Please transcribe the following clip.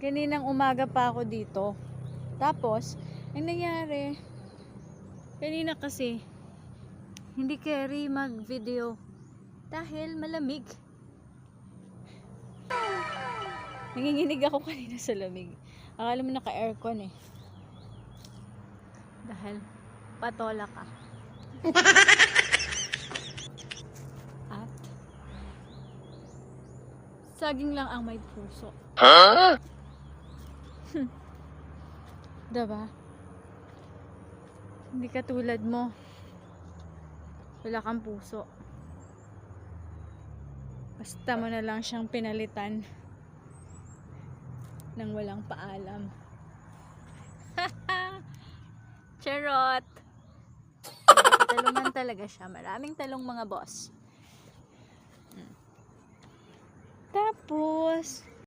Kaninang umaga pa ako dito. Tapos, ang nangyari, kanina kasi, hindi carry mag-video. Dahil malamig. Nanginginig ako kanina sa lamig. Akala mo naka-aircon eh. Dahil patola ka. At saging lang ang may puso. Huh? Diba? Hindi katulad mo. Wala kang puso. Basta mo na lang siyang pinalitan nang walang paalam. Charot! Talungan talaga siya. Maraming talong mga boss. Tapos,